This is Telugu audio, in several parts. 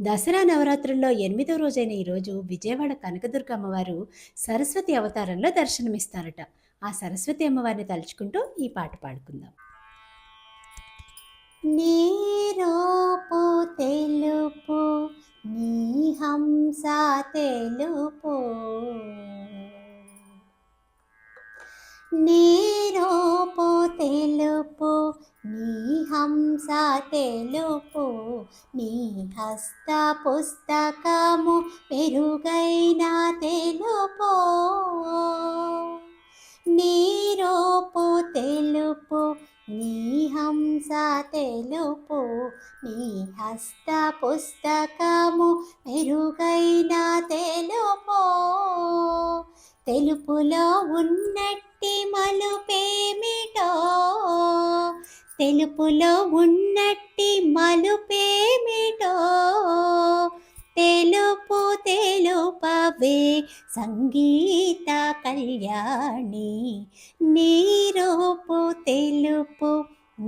దసరా నవరాత్రుల్లో 8వ రోజైన ఈరోజు విజయవాడ కనకదుర్గ అమ్మవారు సరస్వతి అవతారంలో దర్శనమిస్తారట. ఆ సరస్వతి అమ్మవారిని తలుచుకుంటూ ఈ పాట పాడుకుందాం. నీ రూపు తెలుపు, నీ హంస తెలుపు, నీ రూపు తెలుపు, నీ హంస తెలుపు, నీ హస్త పుస్తకము పెరుగైన తెలుపు. నీ రూపు తెలుపు, నీ హంస తెలుపు, నీ హస్త పుస్తకము మెరుగైన తెలుపు. తెలుపులో ఉన్నట్టి మలుపేమిటో, తెలుపులో ఉన్నట్టి మలుపేమిటో, తెలుపు తెలుపవే సంగీత కళ్యాణి. నీ రూపు తెలుపు,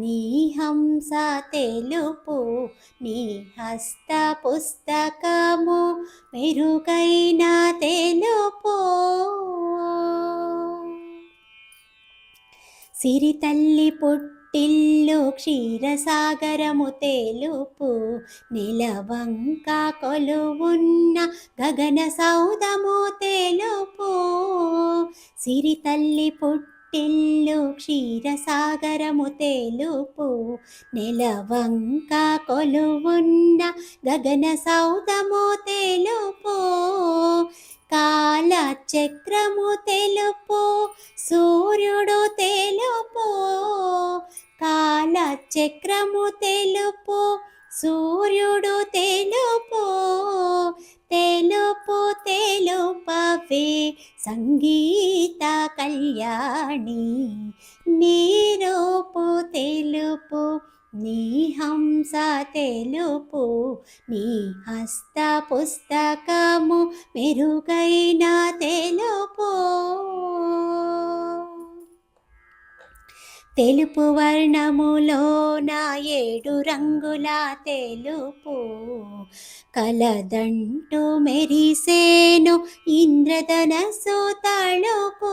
నీ హంస తెలుపు, నీ హస్త పుస్తకము మెరుగైన తెలుపు. సిరి తల్లి పుట్టిల్లు క్షీరసాగరము తెలుపు, నెలవంక కొలువున్న గగన సౌధము తెలుపు. సిరి తల్లి పుట్టిల్లు క్షీరసాగరము తెలుపు, నెలవంక కొలువున్న గగన సౌధము తెలుపు. కాల చక్రము తెలుపు, సూర్యుడు తెలుపు, కాల చక్రము తెలుపు, సూర్యుడు తెలుపు. తెలుపు తెలుపవే సంగీత కళ్యాణి. నీ రూపు తెలుపు, నీ హంస తెలుపు, నీ హస్త పుస్తకము మెరుగైన తెలుపు. తెలుపు వర్ణములోన 7 రంగుల తెలుపు, కలదంటూ మెరిసేను ఇంద్రధనస్సు తళుపు.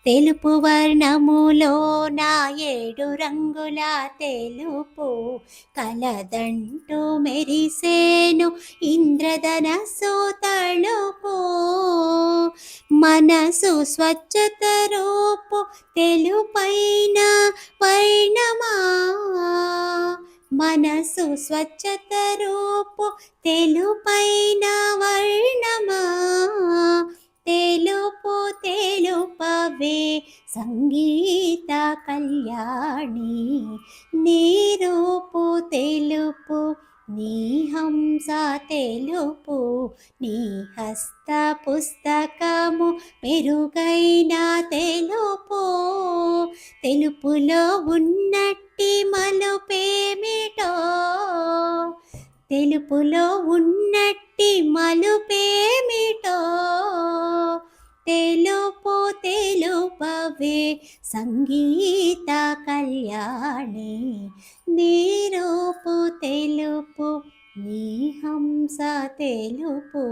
తెలుపు వర్ణములోన 7 రంగుల తెలుపు, కలదంటూ మెరిసేను ఇంద్రధనస్సు తళుపు. మనసు స్వచ్ఛత రూపు తెలుపైన వర్ణమా, మనసు స్వచ్ఛత రూపు తెలుపైన వర్ణమా. తెలుపు తెలుపవే సంగీత కళ్యాణి. నీ రూపు తెలుపు, నీ హంస తెలుపు, నీ హస్త పుస్తకము మెరుగైన తెలుపు. తెలుపులో ఉన్నట్టి మలుపేమిటో, తెలుపులో ఉన్నట్టి మలుపేమిటో, తెలుపు తెలుపవే సంగీత కళ్యాణి. నీ రూపు తెలుపు, నీ హంస తెలుపు.